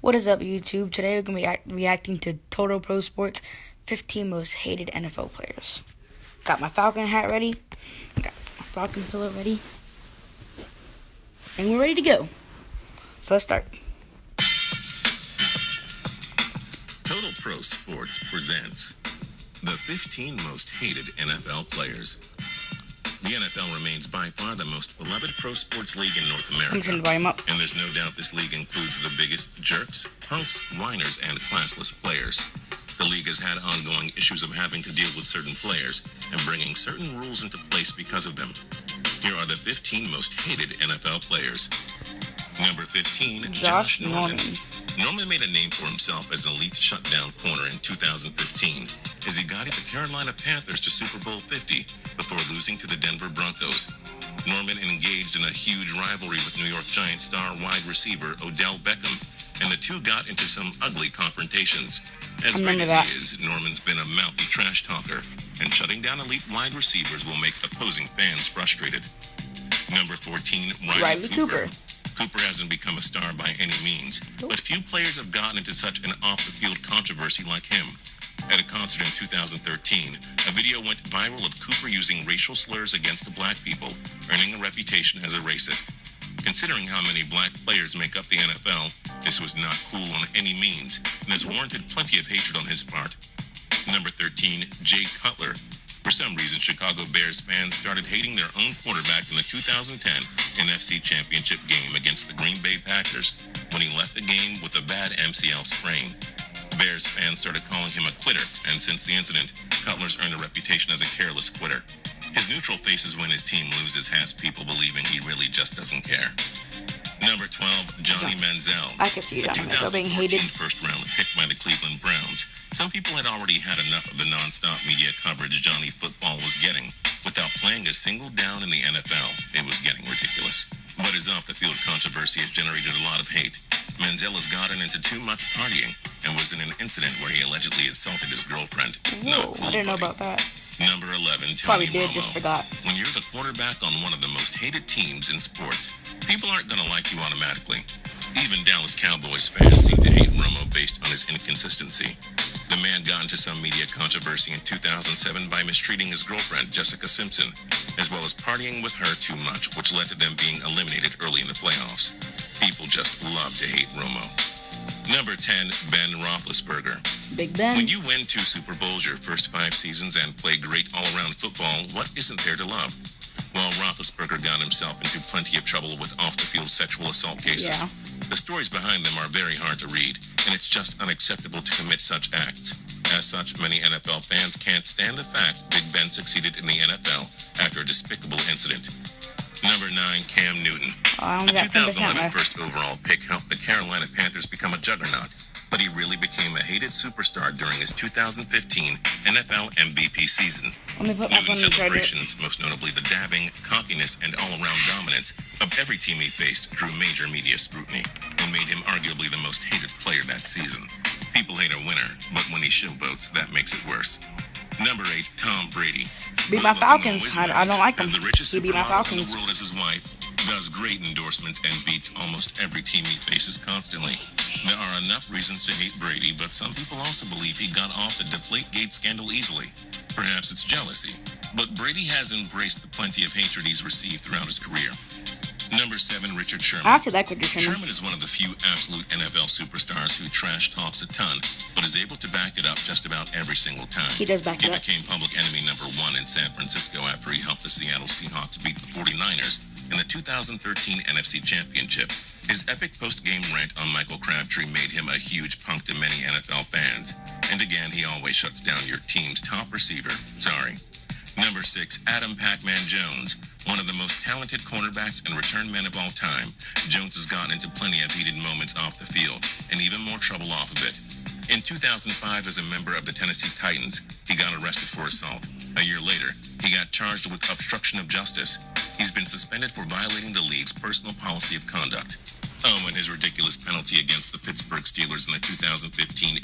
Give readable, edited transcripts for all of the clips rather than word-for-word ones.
What is up, YouTube? Today we're going to be reacting to Total Pro Sports 15 Most Hated NFL Players. Got my Falcon hat ready. Got my Falcon pillow ready. And we're ready to go. So let's start. Total Pro Sports presents the 15 Most Hated NFL Players. The NFL remains by far the most beloved pro sports league in North America. I'm turning the volume up. And there's no doubt this league includes the biggest jerks, punks, whiners, and classless players. The league has had ongoing issues of having to deal with certain players and bringing certain rules into place because of them. Here are the 15 most hated NFL players. Number 15, Josh Norman. Norman made a name for himself as an elite shutdown corner in 2015 as he guided the Carolina Panthers to Super Bowl 50 before losing to the Denver Broncos. Norman engaged in a huge rivalry with New York Giants star wide receiver Odell Beckham, and the two got into some ugly confrontations. As great as he is, Norman's been a mouthy trash talker, and shutting down elite wide receivers will make opposing fans frustrated. Number 14, Riley Cooper. Cooper hasn't become a star by any means, but few players have gotten into such an off-the-field controversy like him. At a concert in 2013, a video went viral of Cooper using racial slurs against black people, earning a reputation as a racist. Considering how many black players make up the NFL, this was not cool on any means, and has warranted plenty of hatred on his part. Number 13, Jay Cutler. For some reason, Chicago Bears fans started hating their own quarterback in the 2010 NFC Championship game against the Green Bay Packers when he left the game with a bad MCL sprain. Bears fans started calling him a quitter, and since the incident, Cutler's earned a reputation as a careless quitter. His neutral faces when his team loses has people believing he really just doesn't care. Number 12, Johnny Manziel. I can see Johnny Manziel being hated. First-round pick by the Cleveland Browns. Some people had already had enough of the non-stop media coverage Johnny football was getting. Without playing a single down in the NFL, it was getting ridiculous. But his off-the-field controversy has generated a lot of hate. Manziel has gotten into too much partying and was in an incident where he allegedly assaulted his girlfriend. Whoa, I didn't know about that. Number 11, Probably Tony did, Romo. just forgot. When you're the quarterback on one of the most hated teams in sports, people aren't going to like you automatically. Even Dallas Cowboys fans seem to hate Romo based on his inconsistency. The man got into some media controversy in 2007 by mistreating his girlfriend, Jessica Simpson, as well as partying with her too much, which led to them being eliminated early in the playoffs. People just love to hate Romo. Number 10, Ben Roethlisberger. Big Ben. When you win 2 Super Bowls your first 5 seasons and play great all-around football, what isn't there to love? Well, Roethlisberger got himself into plenty of trouble with off-the-field sexual assault cases. Yeah. The stories behind them are very hard to read, and it's just unacceptable to commit such acts. As such, many NFL fans can't stand the fact Big Ben succeeded in the NFL after a despicable incident. Number 9, Cam Newton. The 2011 first overall pick helped the Carolina Panthers become a juggernaut, but he really became a hated superstar during his 2015 NFL MVP season. Newton's celebrations, most notably the dabbing, cockiness, and all-around dominance of every team he faced, drew major media scrutiny and made him arguably the most hated player that season. People hate a winner, but when he showboats, that makes it worse. Number 8, Tom Brady. Beat my Falcons. I don't like him. The richest He beat my supermodel in Falcons. the world as his wife, does great endorsements and beats almost every team he faces constantly. There are enough reasons to hate Brady, but some people also believe he got off the Deflategate scandal easily. Perhaps it's jealousy, but Brady has embraced the plenty of hatred he's received throughout his career. Number 7, Richard Sherman. I actually like Richard Sherman. Sherman is one of the few absolute NFL superstars who trash talks a ton, but is able to back it up just about every single time. He does back it up. He became public enemy number 1 in San Francisco after he helped the Seattle Seahawks beat the 49ers in the 2013 NFC Championship. His epic post-game rant on Michael Crabtree made him a huge punk to many NFL fans. And again, he always shuts down your team's top receiver. Sorry. Number 6, Adam Pac-Man Jones. One of the most talented cornerbacks and return men of all time, Jones has gotten into plenty of heated moments off the field, and even more trouble off of it. In 2005, as a member of the Tennessee Titans, he got arrested for assault. A year later, he got charged with obstruction of justice. He's been suspended for violating the league's personal policy of conduct. Oh, and his ridiculous penalty against the Pittsburgh Steelers in the 2015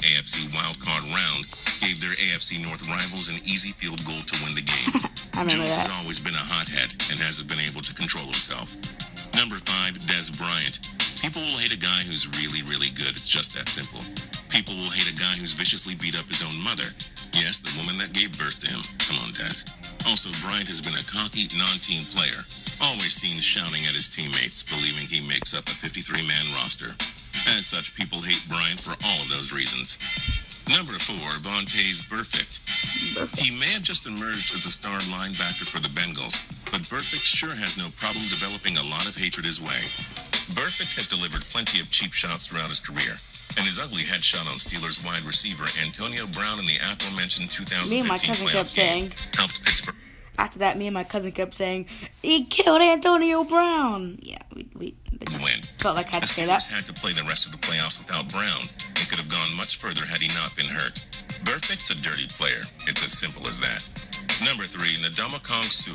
AFC wildcard round gave their AFC North rivals an easy field goal to win the game. I remember Jones that. has always been a hothead and hasn't been able to control himself. Number 5, Des Bryant. People will hate a guy who's really, really good. It's just that simple. People will hate a guy who's viciously beat up his own mother. Yes, the woman that gave birth to him. Come on, Des. Also, Bryant has been a cocky, non-team player. Always seen shouting at his teammates, believing he makes up a 53-man roster. As such, people hate Bryant for all of those reasons. Number 4, Vontaze Burfict. He may have just emerged as a star linebacker for the Bengals, but Burfict sure has no problem developing a lot of hatred his way. Burfict has delivered plenty of cheap shots throughout his career, and his ugly headshot on Steelers wide receiver Antonio Brown in the aforementioned 2015 Me and my cousin kept saying, helped Pittsburgh. After that, me and my cousin kept saying, he killed Antonio Brown. Yeah, we Win. felt like I had The to say that. Steelers had to play the rest of the playoffs without Brown and could have gone much further had he not been hurt. Burfict's a dirty player. It's as simple as that. Number 3, Ndamukong Suh.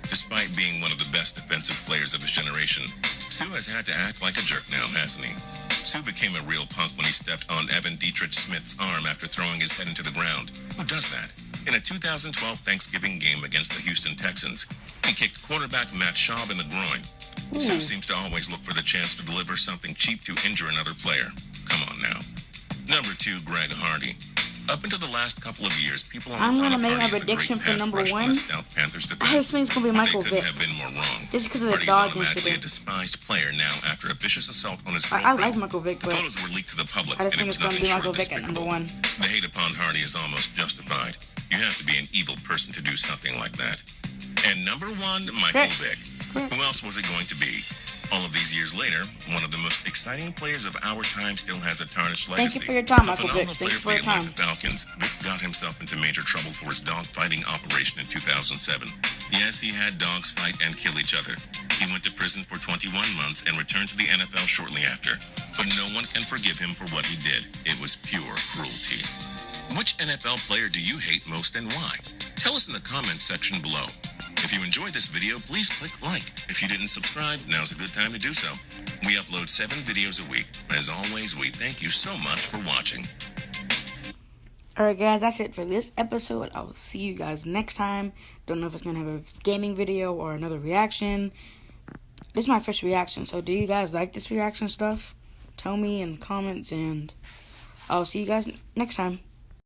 Despite being one of the best defensive players of his generation, Suh has had to act like a jerk now, hasn't he? Suh became a real punk when he stepped on Evan Dietrich Smith's arm after throwing his head into the ground. Who does that? In a 2012 Thanksgiving game against the Houston Texans, he kicked quarterback Matt Schaub in the groin. Suh seems to always look for the chance to deliver something cheap to injure another player. Come on now. Number 2, Greg Hardy. Up until the last couple of years, people I'm only gonna thought of make my Hardy as a great prediction for pass number rusher 1. on the stout Panthers I defense. think it's gonna be But Michael they couldn't Vick. have been more wrong. Just because of the Hardy's dog automatically a incident. despised player now after a vicious assault on his I girlfriend. like Michael Vick, The but photos were leaked to the public, I just and it think was it's gonna nothing be short Michael of Vick at number despicable. 1. The hate upon Hardy is almost justified. You have to be an evil person to do something like that. And number 1, Michael Vick. Who else was it going to be? All of these years later, one of the most exciting players of our time still has a tarnished legacy. Thank you for your time, A Michael Vick. phenomenal Thank you player for your the time. Atlanta Falcons, Vick got himself into major trouble for his dog-fighting operation in 2007. Yes, he had dogs fight and kill each other. He went to prison for 21 months and returned to the NFL shortly after. But no one can forgive him for what he did. It was pure cruelty. Which NFL player do you hate most and why? Tell us in the comments section below. If you enjoyed this video, please click like. If you didn't subscribe, now's a good time to do so. We upload 7 videos a week. As always, we thank you so much for watching. Alright guys, that's it for this episode. I will see you guys next time. Don't know if it's going to have a gaming video or another reaction. This is my first reaction, so do you guys like this reaction stuff? Tell me in the comments, and I'll see you guys next time.